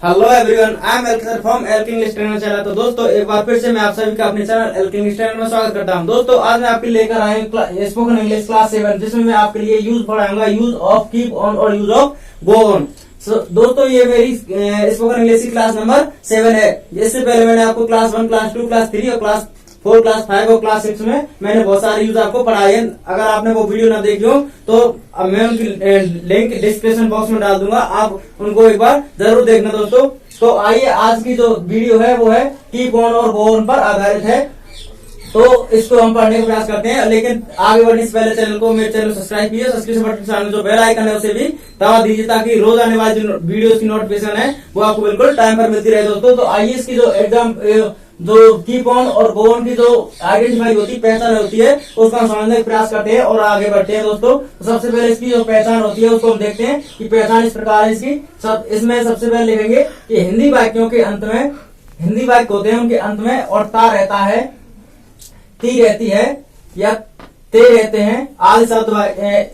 Hello everyone, I am Elking from Elking English trainer channel. तो दोस्तों एक बार फिर से मैं आप सभी का अपने चैनल एल्किंग इंग्लिश ट्रेनर में स्वागत करता हूं। दोस्तों आज मैं आपके लेकर आया हूं स्पोकन इंग्लिश क्लास 7, जिसमें मैं आपके लिए यूज पढ़ाऊंगा यूज ऑफ कीप ऑन और यूज ऑफ गो ऑन। दोस्तों ये मेरी स्पोकन इंग्लिश की क्लास नंबर 7 है। इससे पहले मैंने आपको क्लास 1, क्लास 2, क्लास 3 और क्लास 4, क्लास 5 और क्लास 6 में मैंने बहुत सारे यूज आपको पढ़ाए हैं। अगर आपने वो वीडियो ना देखी हो तो मैं उनकी लिंक डिस्क्रिप्शन बॉक्स में डाल दूंगा, आप उनको एक बार जरूर देखना दोस्तों। तो आइए आज की जो वीडियो है वो है कीप ऑन और गो ऑन पर आधारित है। तो इसको हम पढ़ने का प्रयास करते हैं, लेकिन आगे बढ़ने से पहले चैनल को मेरे चैनल सब्सक्राइब कीजिए। सब्सक्रिप्शन बटन के सामने जो बेल आइकन है उसे भी दबा दीजिए, ताकि रोज आने वाली जो वीडियो की नोटिफिकेशन है वो आपको बिल्कुल टाइम पर मिलती रहे दोस्तों। तो आइए इसकी जो एग्जाम जो कीप ऑन और गो ऑन की जो आइडेंटिफाई होती है, पहचान होती है, उसको हम समझने का प्रयास करते हैं और आगे बढ़ते हैं दोस्तों। तो सबसे पहले इसकी जो पहचान होती है उसको हम देखते हैं कि पहचान इस प्रकार है इसकी। इसमें सबसे पहले लिखेंगे कि हिंदी वाक्यों के अंत में, हिंदी वाक्य होते हैं उनके अंत में और ता रहता है, ती रहती है या ते रहते हैं, आदि शब्द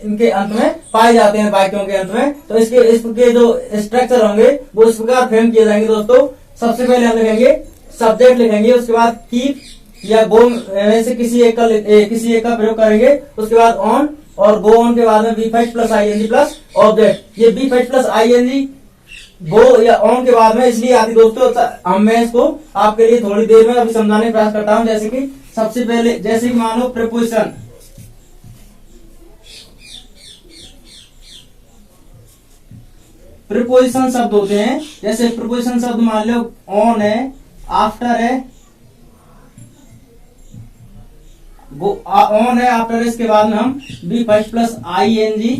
इनके अंत में पाए जाते हैं वाक्यों के अंत में। तो इसके जो स्ट्रक्चर होंगे वो इस प्रकार फ्रेम किए जाएंगे दोस्तों। सबसे पहले हम लिखेंगे सब्जेक्ट लिखेंगे, उसके बाद कीप या गो में से किसी एक का प्रयोग करेंगे। उसके बाद ऑन और गो ऑन के बाद में V first plus ING plus object. ये V first plus ING go या ऑन के बाद में इसलिए आती दोस्तों, मैं इसको आपके लिए थोड़ी देर में अभी समझाने का प्रयास करता हूं। जैसे कि सबसे पहले जैसे कि मान लो प्रीपोजिशन, प्रीपोजिशन शब्द होते हैं। जैसे प्रीपोजिशन शब्द मान लो ऑन है, आफ्टर है, ऑन है, आफ्टर है, इसके बाद में हम बी फर्स्ट प्लस आईएनजी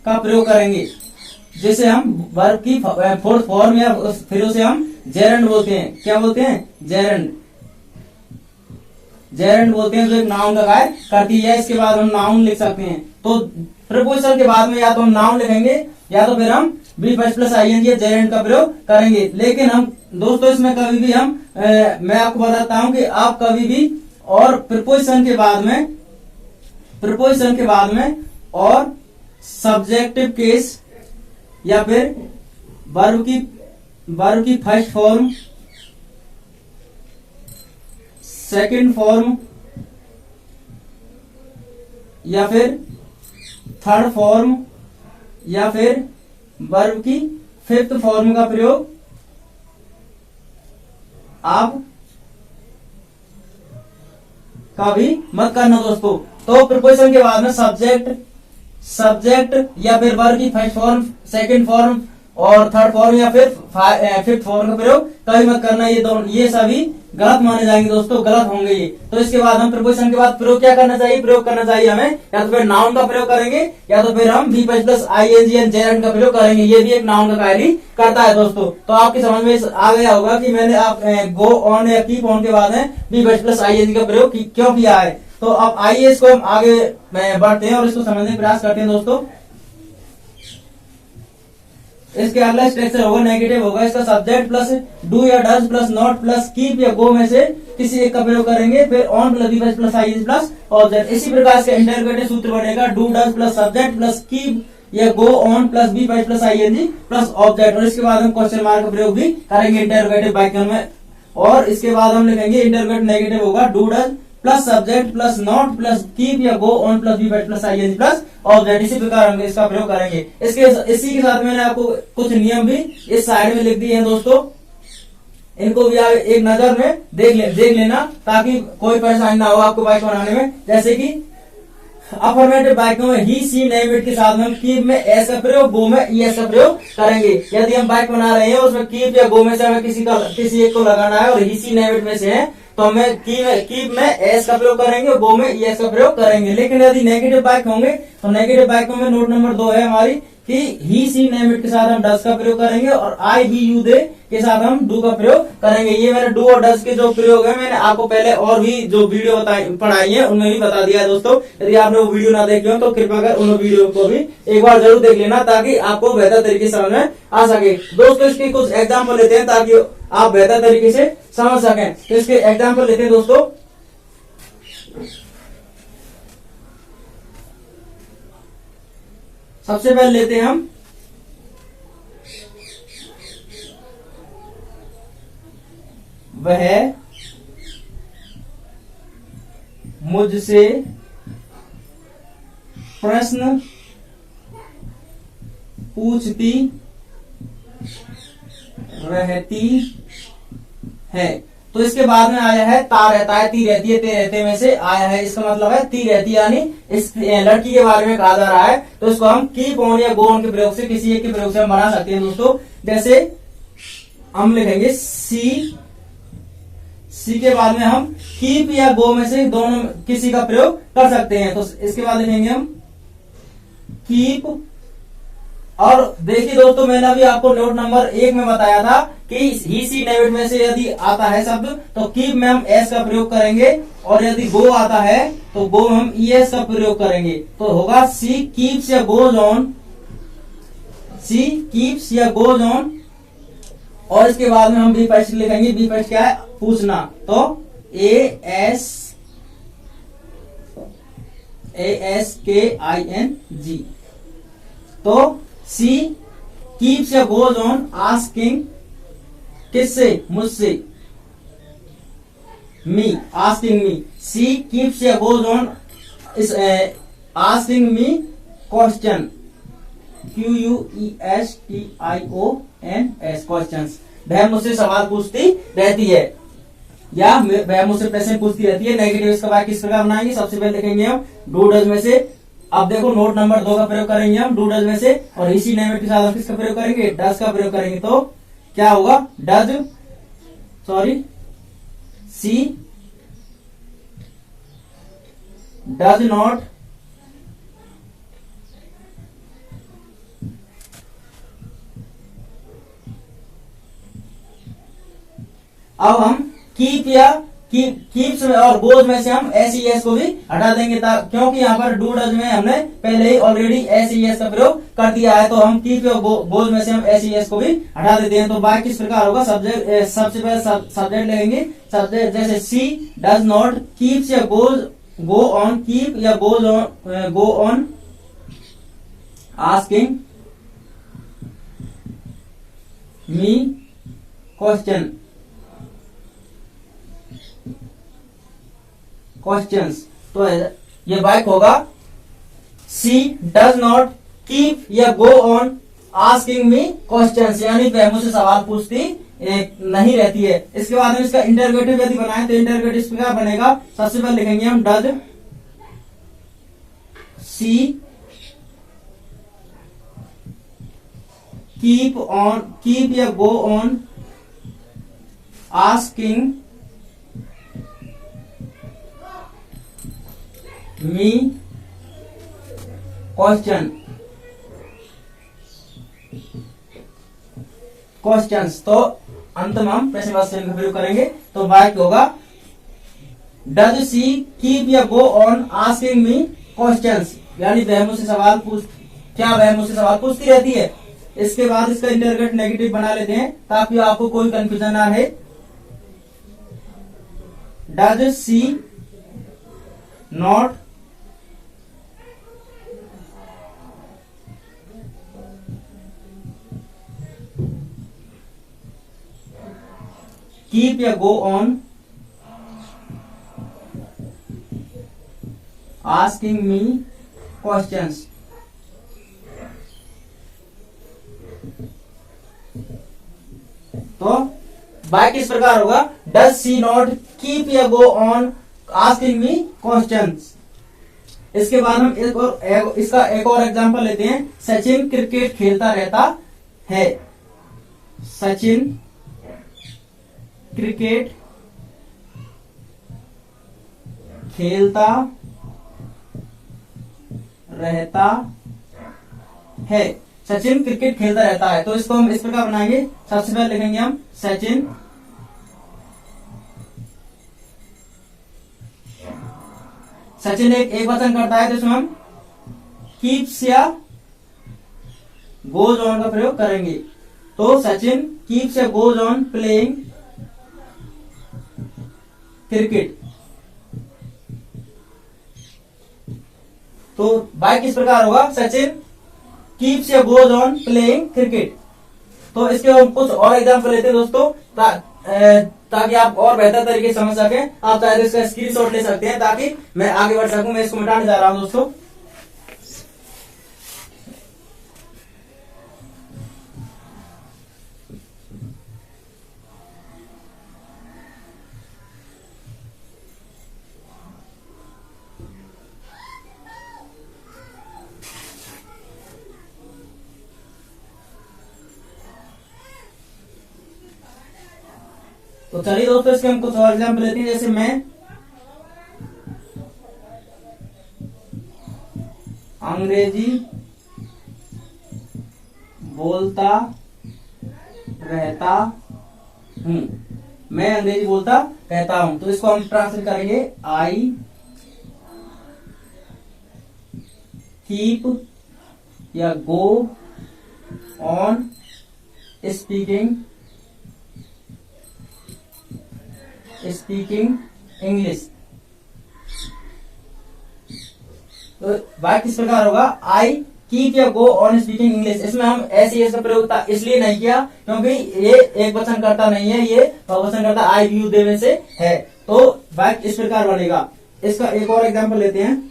का प्रयोग करेंगे। जैसे हम वर्ब की फोर्थ फॉर्म या फिर उसे हम जेरेंड बोलते हैं। क्या बोलते हैं? जेरेंड। जेरेंड बोलते हैं जो एक नाउन का कार्य करती है। इसके बाद हम नाउन लिख सकते हैं। तो प्रीपोजिशन के बाद में या तो हम नाउन लिखेंगे या तो फिर हम V first plus ING gerund का प्रयोग करेंगे। लेकिन हम दोस्तों इसमें कभी भी हम मैं आपको बताता हूं कि आप कभी भी और प्रीपोजिशन के बाद में और सब्जेक्टिव केस या फिर वर्ब की फर्स्ट फॉर्म, सेकंड फॉर्म या फिर थर्ड फॉर्म या फिर वर्ब की फिफ्थ फॉर्म का प्रयोग आप कभी मत करना दोस्तों। तो प्रीपोजिशन के बाद में सब्जेक्ट या फिर वर्ब की फर्स्ट फॉर्म, सेकंड फॉर्म और थर्ड फॉर्म या फिर फिफ्थ फॉर्म का प्रयोग कभी मत करना। ये सभी गलत माने जाएंगे दोस्तों, गलत होंगे ये। तो इसके बाद हम प्रीपोजिशन के बाद प्रयोग क्या करना चाहिए? प्रयोग करना चाहिए हमें या तो फिर नाउन का प्रयोग करेंगे या तो फिर हम V plus ING and gerund का प्रयोग करेंगे। ये भी एक नाउन का कार्य करता है दोस्तों। तो आपकी समझ में आ गया होगा कि मैंने आप गो ऑन या कीप ऑन के बाद में बी प्लस आईएनजी का प्रयोग क्यों किया है। तो अब आइए इसको हम आगे बढ़ते हैं और इसको समझने का प्रयास करते हैं दोस्तों। इसके अगला स्ट्रक्चर होगा नेगेटिव होगा। इसका सब्जेक्ट प्लस डू या does plus not plus keep या गो में से किसी एक का प्रयोग करेंगे। फिर on plus V plus ING plus object. इसी प्रकार इसका इंटरग्रेटेड सूत्र बनेगा do does plus subject plus keep या go on plus V plus ING plus object. और इसके बाद हम क्वेश्चन मार्क का प्रयोग भी करेंगे इंटरग्रेटिव वाक्यों में। और इसके बाद हम लिखेंगे इंटरग्रेट नेगेटिव होगा do does plus subject plus not plus keep या go on plus V plus ING plus object. इसी प्रकार हम इसका प्रयोग करेंगे। इसी के साथ मैंने आपको कुछ नियम भी इस साइड में लिख दिए हैं दोस्तों, इनको भी आप एक नजर में देख लेना ताकि कोई परेशानी ना हो आपको वाक्य बनाने में। जैसे कि अफर्मेटिव वाक्यों में ही सी नेम इट के साथ में हम कीप में एस का प्रयोग, गो में ईएस का प्रयोग करेंगे। यदि हम वाक्य बना रहे हैं उसमें कीप या गो में से हमें किसी एक को लगाना है और ही सी नेम इट में से है तो हमें कीप में एस का प्रयोग करेंगे, गो में ईएस का प्रयोग करेंगे। लेकिन यदि नेगेटिव वाक्य होंगे तो नेगेटिव वाक्यों में नोट नंबर 2 है हमारी कि ही सी नेम इट के साथ हम डज का प्रयोग करेंगे और आई ही यू दे के साथ हम डू का प्रयोग करेंगे। ये मैंने डू और डज के जो प्रयोग है मैंने आपको पहले और भी जो वीडियो पढ़ाई है उनमें भी बता दिया है दोस्तों। यदि आपने वो वीडियो ना देखे हो तो कृपया कर उन वीडियो को भी एक बार जरूर देख लेना ताकि आपको बेहतर तरीके से समझ में आ सके दोस्तों। इसके कुछ एग्जाम्पल लेते हैं ताकि आप बेहतर तरीके से समझ सकें। तो इसके एग्जाम्पल लेते हैं दोस्तों। सबसे पहले लेते हैं हम वह मुझसे प्रश्न पूछती रहती है। तो इसके बाद में आया है ता रहता है, ती रहती है, ते रहते में से आया है, इसका मतलब है ती रहती है, यानी इस लड़की के बारे में कहा जा रहा है। तो इसको हम कीप ऑन या गो ऑन के प्रयोग से, किसी एक के प्रयोग से हम बना सकते हैं दोस्तों। जैसे हम लिखेंगे सी के बाद में हम कीप या गो में से दोनों किसी का प्रयोग कर सकते हैं। तो इसके बाद लिखेंगे हम कीप। और देखिए दोस्तों, मैंने अभी आपको नोट नंबर 1 में बताया था कि ही सी डेविड में से यदि आता है शब्द तो कीप में हम एस का प्रयोग करेंगे, और यदि गो आता है तो गो में हम ईएस का प्रयोग करेंगे। तो होगा सी कीप्स या गोज ऑन, सी कीप्स या गोज ऑन। और इसके बाद में हम बी फर्स्ट लिखेंगे। बी फर्स्ट क्या है? पूछना। तो ASKING। तो सी कीप्स या गोज ऑन आस्किंग, किससे? मुझसे, मी, आस्किंग मी। सी कीप्स या goes on asking me question, QUESTIONS, questions. वह मुझसे सवाल पूछती रहती है, या वह मुझसे प्रश्न पूछती रहती है। नेगेटिव इसका वाक्य किस प्रकार बनाएंगे? सबसे पहले देखेंगे हम डू डज में से। अब देखो नोट नंबर 2 का प्रयोग करेंगे हम डू डज में से, और इसी नेगेटिव के साथ हम किसका प्रयोग करेंगे? डज का प्रयोग करेंगे। तो क्या होगा? सी डज नॉट अब हम कीप या कीप्स में और गोज में से हम एस को भी हटा देंगे, क्योंकि यहाँ पर डू डज में हमने पहले ही ऑलरेडी एस का प्रयोग कर दिया है। तो हम कीप या गोज में से हम एस को भी हटा देते हैं। तो बाकी किस प्रकार होगा? सब्जेक्ट, सबसे पहले सब्जेक्ट लेंगे। सब्जेक्ट जैसे सी डज नॉट कीप्स या गो ऑन, कीप या go on asking me questions. तो ये वाक्य होगा सी डज नॉट कीप या go on asking me questions, यानी वह मुझसे सवाल पूछती नहीं रहती है। इसके बाद हम इसका इंटररोगेटिव यदि बनाएं तो इंटररोगेटिव इस प्रकार बनेगा। सबसे पहले लिखेंगे हम डज सी कीप या go on asking me questions. तो अंत में हम प्रश्नवाची का प्रयोग करेंगे। तो वाक्य होगा डज सी कीप या go on asking me questions, यानी वह मुझसे सवाल पूछती रहती है। इसके बाद इसका इंटररोगेटिव नेगेटिव बना लेते हैं ताकि आपको कोई कंफ्यूजन ना रहे। डज सी नॉट कीप या go on asking me questions. तो वाक्य इस प्रकार होगा डज सी नॉट कीप या go on asking me questions. इसके बाद हम इसका एक और एग्जांपल लेते हैं। सचिन क्रिकेट खेलता रहता है। सचिन क्रिकेट खेलता रहता है। सचिन क्रिकेट खेलता रहता है। तो इसको हम इस प्रकार बनाएंगे। सबसे पहले लिखेंगे हम सचिन एक वचन करता है, तो इसमें हम कीप्स या गोज ऑन का प्रयोग करेंगे। तो सचिन कीप्स या गोज ऑन प्लेइंग क्रिकेट। तो वाक्य किस प्रकार होगा? सचिन कीप्स या गोज ऑन प्लेइंग क्रिकेट। तो इसके हम कुछ और एग्जाम्पल लेते हैं दोस्तों, ताकि आप और बेहतर तरीके से समझ सकें। आप चाहे तो इसका स्क्रीनशॉट ले सकते हैं ताकि मैं आगे बढ़ सकूं। मैं इसको मिटाने जा रहा हूं दोस्तों। तो चलिए दोस्तों, इसके हम कुछ और एग्जाम्पल लेते हैं। जैसे मैं अंग्रेजी बोलता रहता हूं। मैं अंग्रेजी बोलता रहता हूं, तो इसको हम ट्रांसलेट करेंगे आई कीप या गो ऑन स्पीकिंग इंग्लिश। तो वाक्य किस प्रकार होगा, आई कीप या गो ऑन स्पीकिंग इंग्लिश। इसमें हम ऐसे का प्रयोग इसलिए नहीं किया क्योंकि ये एक वचन करता नहीं है, ये बहुवचन करता आई यू दे में से है। तो वाक्य इस प्रकार बनेगा। इसका एक और एग्जांपल लेते हैं।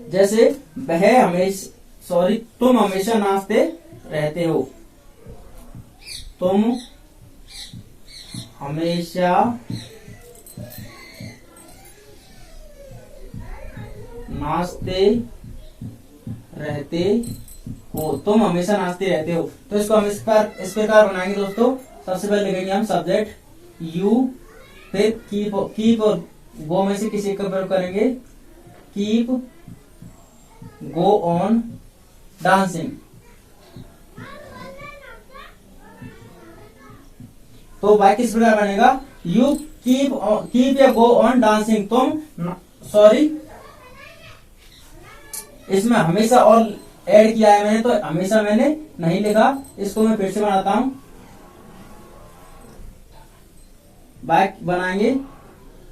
जैसे तुम हमेशा नाचते रहते हो। तुम हमेशा नाचते रहते हो। तुम हमेशा नाचते रहते हो। तो इसको हम इस प्रकार बनाएंगे दोस्तों। सबसे पहले लिखेंगे हम सब्जेक्ट यू, फिर कीप और गो में से किसी का प्रयोग करेंगे। Keep go on dancing. तो वाक्य किस प्रकार बनेगा, यू कीप या गो ऑन डांसिंग। इसमें हमेशा और ऐड किया है मैंने, तो हमेशा मैंने नहीं लिखा। इसको मैं फिर से बनाता हूं। वाक्य बनाएंगे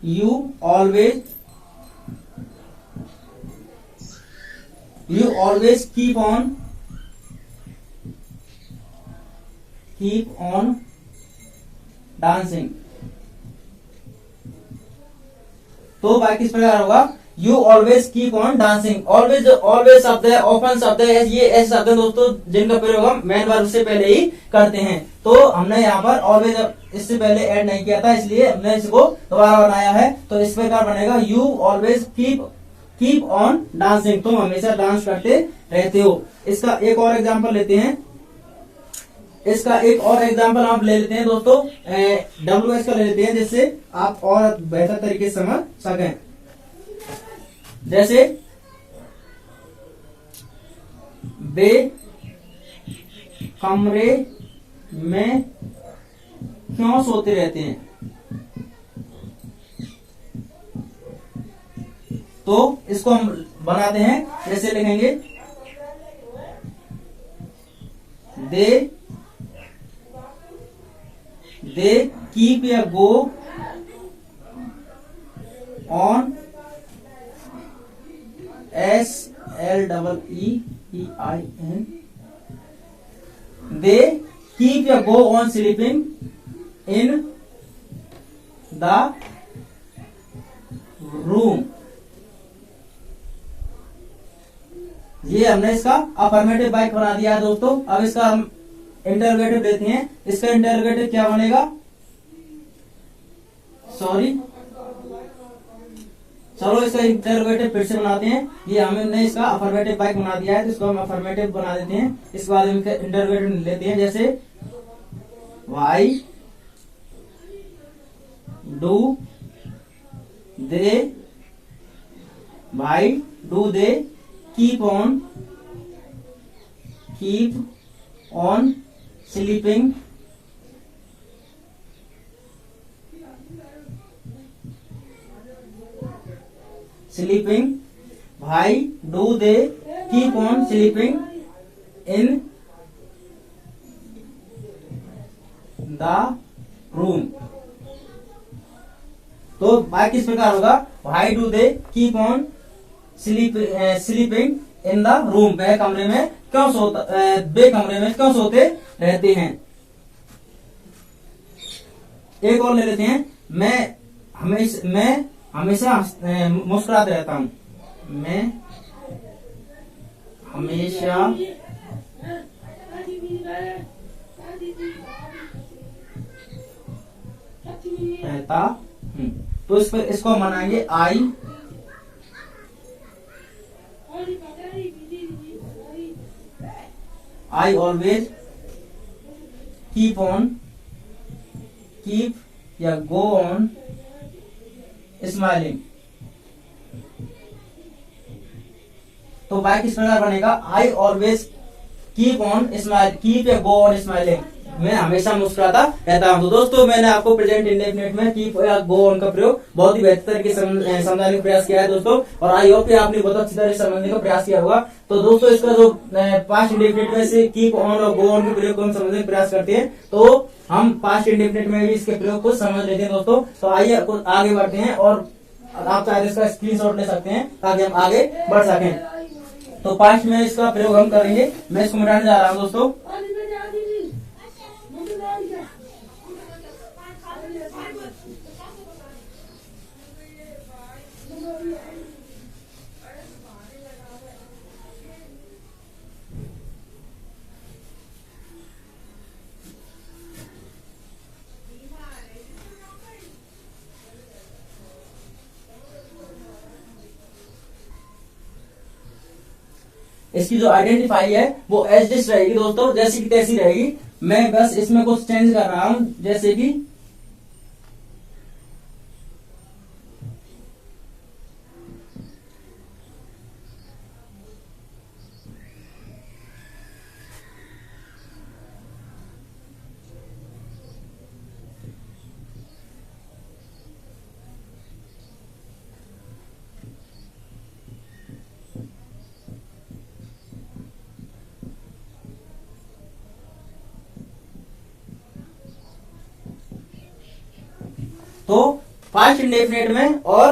you always keep on dancing। तो वाक्य किस प्रकार होगा, you always keep on dancing. Always शब्द है, ऑफन शब्द है, ये ऐसे शब्द है दोस्तों जिनका प्रयोग हम मेन वर्ब से पहले ही करते हैं। तो हमने यहाँ पर ऑलवेज इससे पहले ऐड नहीं किया था, इसलिए हमने इसको दोबारा बनाया है। तो इस प्रकार बनेगा you always keep on dancing. तुम हमेशा डांस करते रहते हो। इसका एक और एग्जांपल लेते हैं। आप ले लेते हैं दोस्तों, WH का ले लेते हैं, जिससे आप और बेहतर तरीके से समझ सकें। जैसे वे कमरे में क्यों सोते रहते हैं। तो इसको हम बनाते हैं। जैसे लिखेंगे दे कीप या go on SLEEIN। They keep या go on sleeping in the room. ये हमने इसका अफर्मेटिव वाक्य बना दिया है दोस्तों। अब इसका हम इंटरोगेटिव लेते हैं। इसका इंटरोगेटिव क्या बनेगा, चलो इसका इंटरोगेटिव फिर से बनाते हैं। ये हमने इसका अफर्मेटिव वाक्य बना दिया है, तो इसको हम अफर्मेटिव बना देते हैं। इसके बाद हम इंटरोगेटिव लेते हैं। जैसे why do they keep on sleeping why do they keep on sleeping in the room. तो वाक्य किस प्रकार होगा, why do they keep on sleeping in the room, वे कमरे में क्यों सोते रहते हैं। एक और ले लेते हैं, मैं हमेशा मुस्कुराते रहता हूँ। मैं हमेशा रहता हूँ। तो इस पर इसको मनाएंगे आई ऑलवेज कीप या गो ऑन स्माइलिंग। तो वाक्य किस प्रकार बनेगा, आई ऑलवेज कीप या गो ऑन स्माइलिंग, मैं हमेशा मुस्कुराता रहता हूँ। तो दोस्तों मैंने आपको प्रेजेंट इंडेफिनिट में कीप या गो ऑन का प्रयोग बहुत ही बेहतर तरीके से समझाने का प्रयास किया है दोस्तों, और आई होप कि आपने बहुत अच्छी तरह से समझने का प्रयास किया होगा। तो दोस्तों इसका जो पास्ट इंडेफिनिट में से कीप ऑन और गो ऑन के प्रयोग को हम समझने का प्रयास करते हैं, तो हम पास्ट इंडेफिनिट में भी इसके प्रयोग को समझ लेते हैं दोस्तों। तो आइए आगे बढ़ते हैं, और आप चाहे इसका स्क्रीनशॉट ले सकते हैं ताकि हम आगे बढ़ सकें। तो पास्ट में इसका प्रयोग हम करेंगे, मैं इसको मिटाने जा रहा हूँ दोस्तों। इसकी जो आइडेंटिफाई है वो एज डिस रहेगी दोस्तों, जैसी की तैसी रहेगी। मैं बस इसमें कुछ चेंज कर रहा हूं, जैसे कि तो पास्ट इंडेफिनिट में और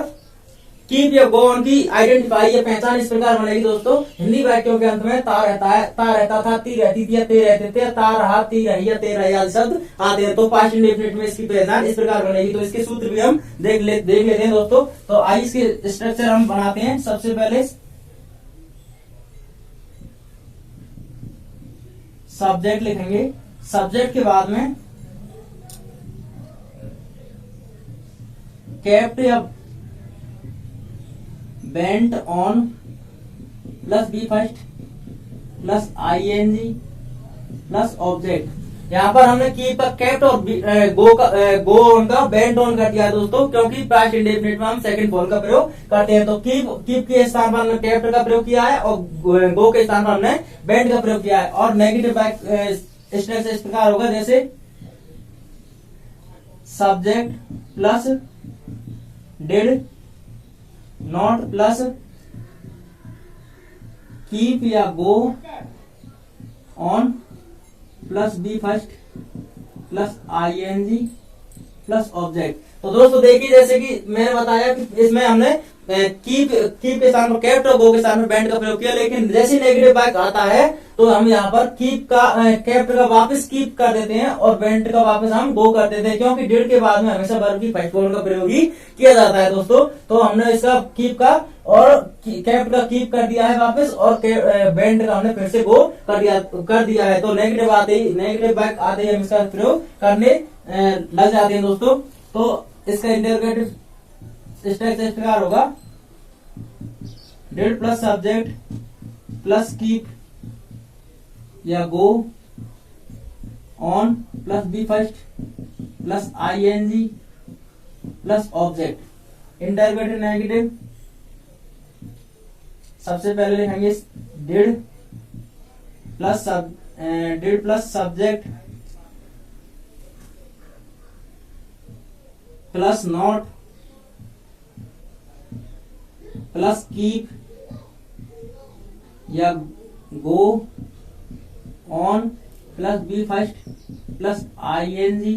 कीप या गो ऑन की आइडेंटिफाई या पहचान इस प्रकार बनेगी दोस्तों। हिंदी वाक्यों के अंत में ता रहता था, ती रहती थी या ते रहते थे, ता रहा, ती रही या ते रही आदि शब्द आते हैं। तो पास्ट इंडेफिनिट में इसकी पहचान इस प्रकार बनेगी। तो इसके सूत्र भी हम देख लेते हैं दोस्तों। तो आइए इसके स्ट्रक्चर हम बनाते हैं। सबसे पहले सब्जेक्ट लिखेंगे, सब्जेक्ट के बाद में केप्ट या bent on plus V first plus ING plus object. यहाँ पर हमने कीप का केप्ट और गो ऑन का बेंट ऑन कर दिया दोस्तों, क्योंकि पास्ट इंडेफिनिट में हम सेकंड फॉर्म का प्रयोग करते हैं। तो कीप के स्थान पर हमने केप्ट का प्रयोग किया है और गो के स्थान पर हमने बेंट का प्रयोग किया है। और नेगेटिव स्ट्रक्चर इस प्रकार होगा, जैसे subject plus did not plus keep या go on plus V first plus ING plus object. तो दोस्तों देखिए, जैसे कि मैंने बताया कि इसमें हमने कीप के स्थान पर केप्ट और गो के स्थान पर बेंट का प्रयोग किया, लेकिन जैसे नेगेटिव वाक्य आता है तो हम यहाँ पर केप्ट का वापस कीप कर देते हैं और बेंट का वापस हम गो कर देते हैं, क्योंकि डिड के बाद में हमेशा वर्ब की फर्स्ट फॉर्म का प्रयोग ही किया जाता है दोस्तों। तो हमने इसका कीप का और केप्ट का कीप कर दिया है वापस, और बेंट का हमने फिर से गो कर दिया है। तो नेगेटिव वाक्य आते ही हम इसका प्रयोग करने लग जाते हैं दोस्तों। तो इसका इंटरगेटिव स्ट्रक्चर इस प्रकार होगा, did plus subject plus keep या go on plus V first plus ING plus object. Interrogative negative सबसे पहले लिखेंगे did plus subject plus not plus keep या go on plus V first plus ING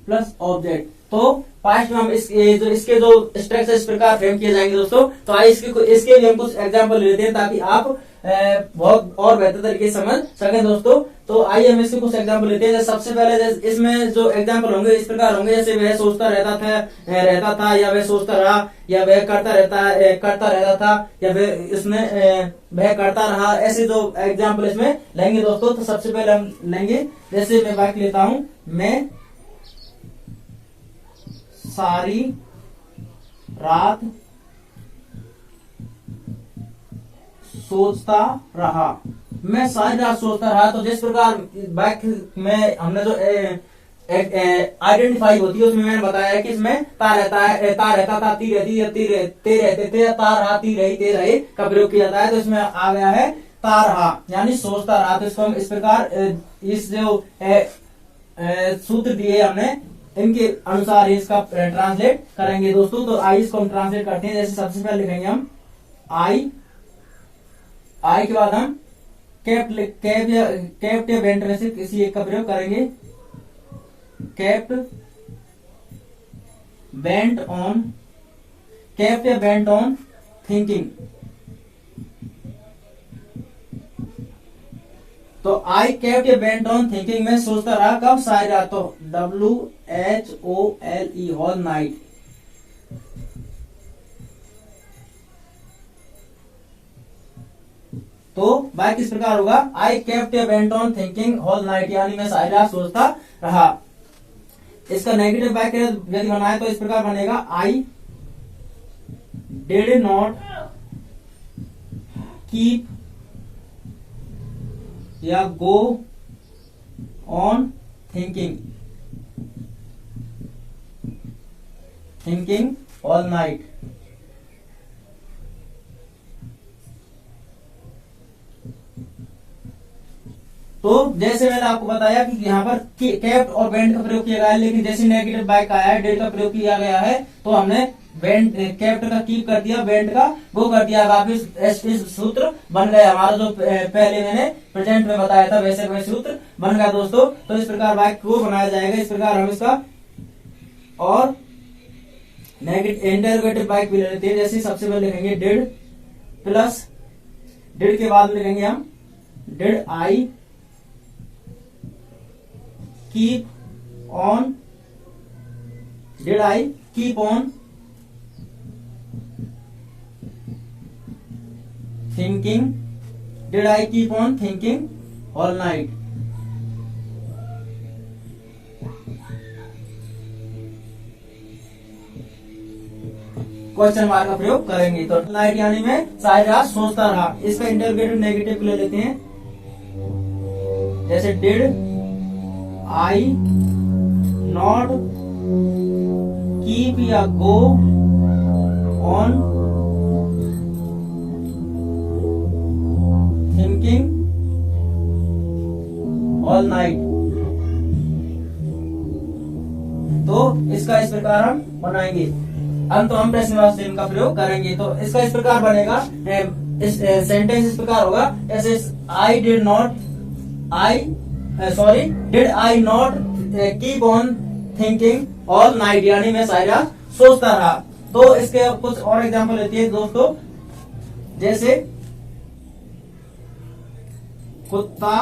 plus object. तो past में हम इसके जो स्ट्रक्चर इस प्रकार फ्रेम किए जाएंगे दोस्तों। तो आइए इसके भी हम कुछ एग्जांपल लेते हैं, ताकि आप बहुत और बेहतर तरीके से समझ सके दोस्तों। तो आइए हम इसके कुछ एग्जाम्पल लेते हैं। जैसे सबसे पहले इसमें जो एग्जाम्पल होंगे इस प्रकार होंगे, जैसे वह सोचता रहता था, या वह सोचता रहा, या वह करता रहता था, या वह करता रहा। ऐसे जो एग्जाम्पल इसमें लेंगे दोस्तों, तो सबसे पहले हम लेंगे, जैसे मैं वाक्य लेता हूं, मैं सारी रात सोचता रहा। मैं सारी रात सोचता रहा। तो जिस प्रकार वाक्य में हमने जो आइडेंटिफाई होती है उसमें मैंने बताया कि इसमें ता रहता है, ता रहता था, ती रहती है, ते रहते थे, ता रहा, ती रही, ते रहे का प्रयोग किया जाता है। तो इसमें आ गया है ता रहा, यानी सोचता रहा। तो इसको हम इस प्रकार इस जो सूत्र दिए हमने इनके अनुसार इसका ट्रांसलेट करेंगे दोस्तों। तो आई इसको हम ट्रांसलेट करते हैं। जैसे सबसे पहले लिखेंगे हम आई के बाद हम कैप्ट या बेंट में से किसी एक का प्रयोग करेंगे। कैप्ट या बेंट ऑन थिंकिंग। तो आई कैप्ट या बेंट ऑन थिंकिंग में सोचता रहा, कब? सारी रात। तो WHOLE होल नाइट। तो वाक्य इस प्रकार होगा, आई केप्ट या bent on thinking whole night, यानी मैं सारी रात सोचता रहा। इसका नेगेटिव वाक्य यदि बनाए तो इस प्रकार बनेगा, आई डिड नॉट कीप या go on thinking all night. तो जैसे मैंने आपको बताया कि यहाँ पर केप्ट और बेंट का प्रयोग किया गया है, लेकिन जैसे नेगेटिव वाक्य आया है, डिड का प्रयोग किया गया है, तो हमने केप्ट का कीप कर दिया, बेंट का गो कर दिया। वापिस सूत्र बन गया हमारा, जो पहले मैंने प्रेजेंट में बताया था वैसे वैसे सूत्र बन गया दोस्तों। तो इस प्रकार वाक्य को बनाया जाएगा। इस प्रकार हम इसका और नेगेटिव इंटरोगेटिव वाक्य भी ले लेते हैं। जैसे सबसे पहले लिखेंगे डिड प्लस, डिड के बाद लिखेंगे हम did I keep on thinking, did I keep on thinking all night. Question mark का प्रयोग करेंगे। तो नाइट यानी मैं सारी रात सोचता रहा। इसका इंटरोगेटिव नेगेटिव ले लेते हैं। जैसे डिड आई नॉट कीप या go on thinking all night. तो इसका इस प्रकार हम बनाएंगे। अंत हम प्रश्नवाची चिन्ह का प्रयोग करेंगे। तो इसका इस प्रकार बनेगा, इस सेंटेंस इस प्रकार होगा, ऐसे did I not keep on thinking all night, यानी मैं सारी रात सोचता रहा। तो इसके कुछ और एग्जांपल लेते हैं दोस्तों। जैसे कुत्ता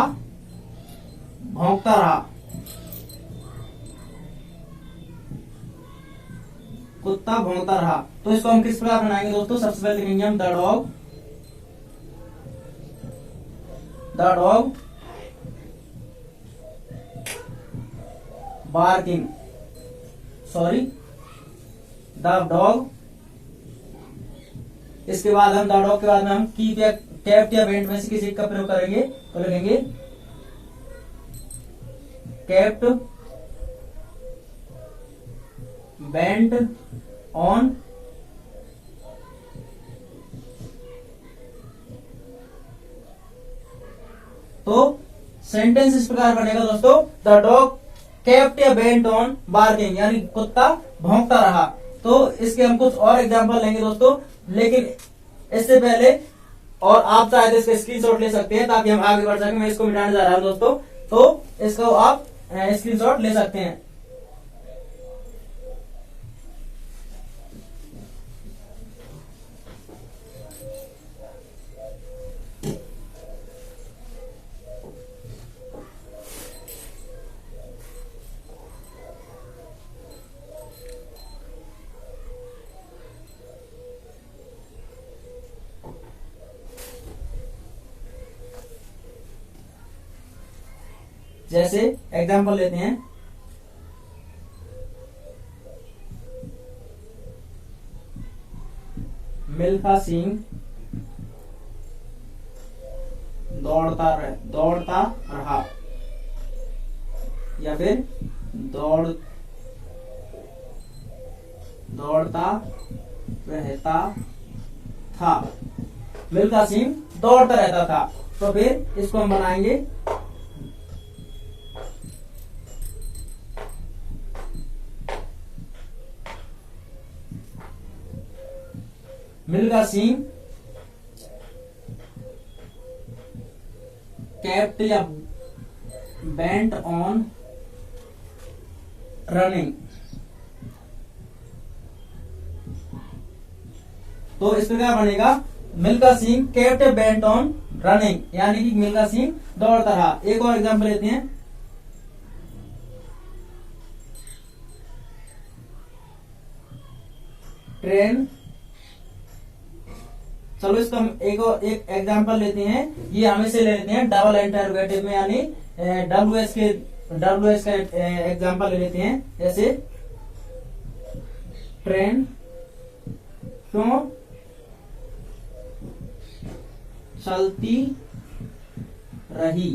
भौंकता रहा, कुत्ता भौंकता रहा। तो इसको हम किस प्रकार बनाएंगे दोस्तों? सबसे पहले लिखेंगे हम the dog barking, the dog. इसके बाद हम द डॉग के बाद में हम कीप या कैप्ट या बेंट में से किसी का प्रयोग करेंगे। तो लिखेंगे कैप्ट बेंट ऑन तो सेंटेंस इस प्रकार बनेगा दोस्तों, द डॉग केप्ट या बेंट ऑन बार्किंग, यानी कुत्ता भौंकता रहा। तो इसके हम कुछ और एग्जांपल लेंगे दोस्तों, लेकिन इससे पहले और आप चाहे तो इसका स्क्रीनशॉट ले सकते हैं ताकि हम आगे बढ़ सकें। मैं इसको मिटाने जा रहा हूं दोस्तों, तो इसको आप स्क्रीनशॉट ले सकते हैं। जैसे एग्जांपल लेते हैं, मिल्खा सिंह दौड़ता रहा, या फिर दौड़ता रहता था। मिल्खा सिंह दौड़ता रहता था, तो फिर इसको हम बनाएंगे मिल्खा सिंह kept या bent on running। तो इस प्रकार बनेगा Milkha Singh kept bent on running, यानी कि मिल्खा सिंह दौड़ता रहा। एक और एग्जांपल लेते हैं, ट्रेन, चलो इसका एक एग्जांपल लेते हैं, ये हमें से लेते हैं डबल इंटरोगेटिव में, यानी डब्ल्यू एस का एग्जांपल ले लेते हैं। जैसे ट्रेन क्यों चलती रही,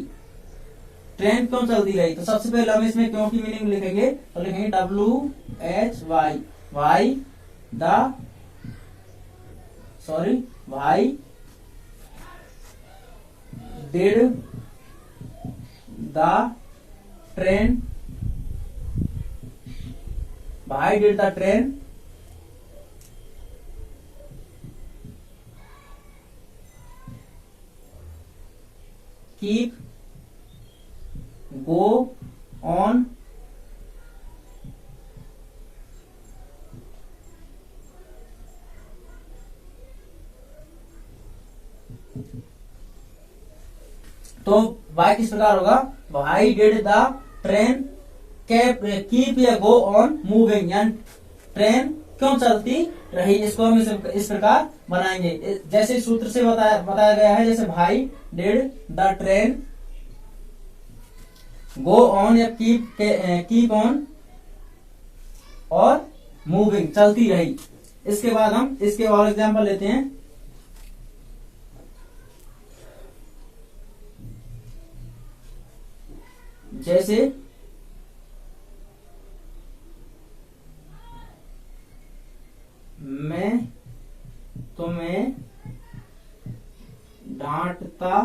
ट्रेन क्यों चलती रही। तो सबसे पहले हम इसमें क्यों की मीनिंग लिखेंगे, तो लिखेंगे WHY, why did the train, why did the train keep go on तो वाई किस प्रकार होगा, why did the train keep या गो ऑन मूविंग, यानी ट्रेन क्यों चलती रही। इसको हम इस प्रकार बनाएंगे, जैसे सूत्र से बताया गया है। जैसे भाई did the train go on या कीप ऑन और मूविंग, चलती रही। इसके बाद हम इसके और एग्जांपल लेते हैं, जैसे मैं तुम्हें डांटता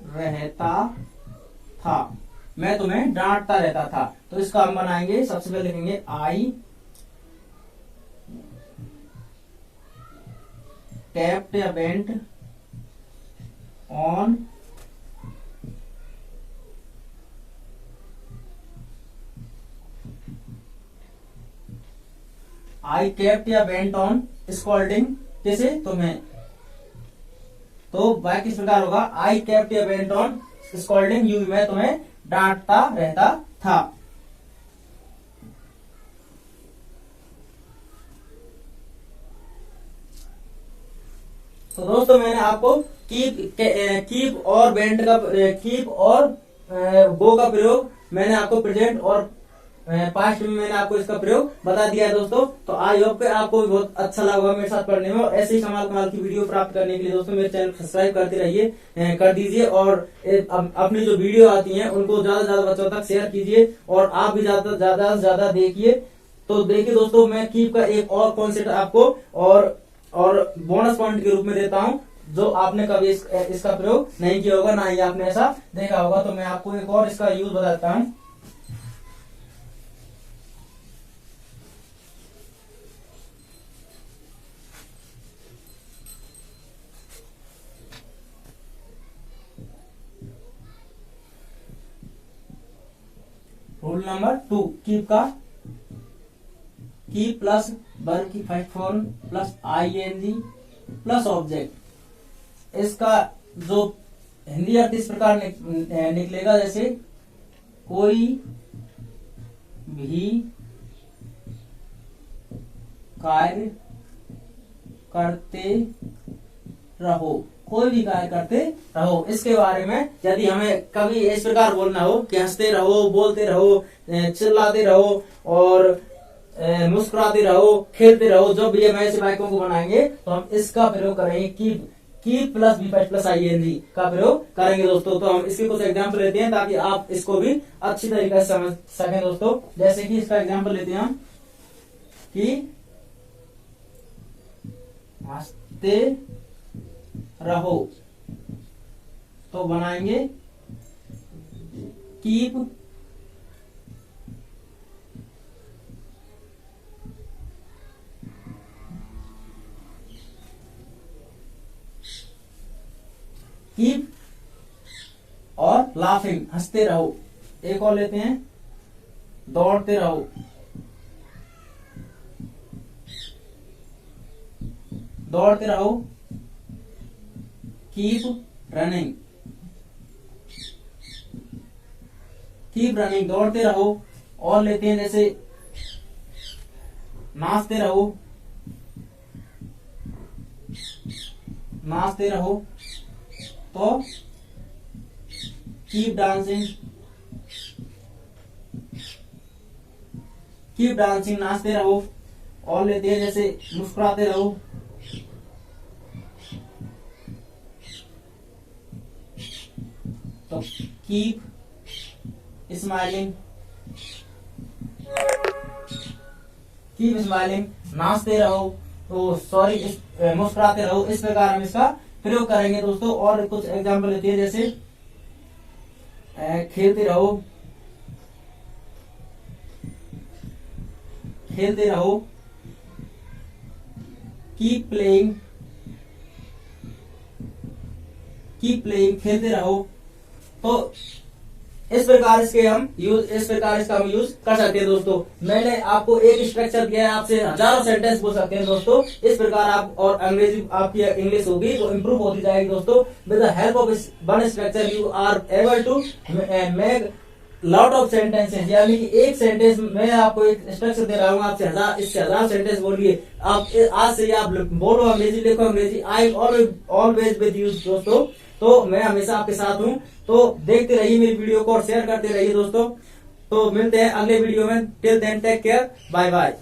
रहता था, मैं तुम्हें डांटता रहता था। तो इसका हम बनाएंगे, सबसे पहले लिखेंगे आई केप्ट या बेंट ऑन आई केप्ट या बेंट ऑन स्कॉल्डिंग, कैसे तुम्हें। तो वाक्य किस प्रकार होगा, आई केप्ट या बेंट ऑन स्कॉल्डिंग यू, मैं तुम्हें डांटता रहता था। तो दोस्तों मैंने आपको कीप और बेंट का कीप और गो का प्रयोग मैंने आपको प्रेजेंट और पास्ट में मैंने आपको इसका प्रयोग बता दिया है दोस्तों। तो आई होप कि आपको भी बहुत अच्छा लगा होगा मेरे साथ पढ़ने में, और ऐसे ही कमाल की वीडियो प्राप्त करने के लिए दोस्तों मेरे चैनल सब्सक्राइब करते रहिए, कर दीजिए, और अपनी जो वीडियो आती हैं उनको ज्यादा से ज्यादा बच्चों तक शेयर कीजिए, और आप भी ज्यादा से ज्यादा देखिए। तो देखिए दोस्तों, मैं कीप का एक और कॉन्सेप्ट आपको और बोनस पॉइंट के रूप में देता हूँ, जो आपने कभी इसका प्रयोग नहीं किया होगा, ना ही आपने ऐसा देखा होगा। तो मैं आपको एक और इसका यूज बताता हूँ। रूल नंबर 2, कीप का कीप प्लस वर्ब की first form plus ING plus object. इसका जो हिंदी अर्थ इस प्रकार निकलेगा, जैसे कोई भी कार्य करते रहो, कोई भी कार्य करते रहो। इसके बारे में यदि हमें कभी इस प्रकार बोलना हो कि हंसते रहो, बोलते रहो, चिल्लाते रहो और मुस्कुराते रहो, खेलते रहो, जो भी हम ऐसे वाक्यों को बनाएंगे तो हम इसका प्रयोग करेंगे keep plus V plus ING का प्रयोग करेंगे दोस्तों। तो हम इसके कुछ एग्जाम्पल लेते हैं ताकि आप इसको भी अच्छी तरीके से समझ सकें दोस्तों। जैसे कि इसका एग्जाम्पल लेते हैं हम कि हंसते रहो, तो बनाएंगे कीप और लाफिंग, हंसते रहो। एक और लेते हैं, दौड़ते रहो, दौड़ते रहो, कीप रनिंग, कीप रनिंग, दौड़ते रहो। और लेते हैं जैसे नाचते रहो, नाचते रहो, तो कीप डांसिंग, कीप डांसिंग, नाचते रहो। और लेते हैं जैसे मुस्कुराते रहो, तो कीप स्माइलिंग, कीप स्माइलिंग, नाचते रहो, तो सॉरी मुस्कुराते रहो। इस प्रकार हम इसका प्रयोग करेंगे दोस्तों। और कुछ एग्जाम्पल लेते हैं जैसे खेलते रहो, खेलते रहो, कीप प्लेइंग, कीप प्लेइंग, खेलते रहो। तो इस प्रकार इसका हम यूज कर सकते हैं दोस्तों। मैंने आपको एक स्ट्रक्चर दिया है, आपसे हजारों सेंटेंस बोल सकते हैं दोस्तों। इस प्रकार आप और अंग्रेजी आपकी इंग्लिश होगी वो इम्प्रूव होती जाएगी दोस्तों। With the help of one structure you are able to make lot of sentences, यानी कि एक सेंटेंस में आपको एक स्ट्रक्चर दे रहा हूँ, आपसे इससे हजार सेंटेंस बोलिए। आप आज से आप बोलो अंग्रेजी, लिखो अंग्रेजी। आई ऑलवेज विद यू दोस्तों। तो मैं हमेशा आपके साथ हूँ। तो देखते रहिए मेरी वीडियो को और शेयर करते रहिए दोस्तों। तो मिलते हैं अगले वीडियो में। Till then take care, bye bye.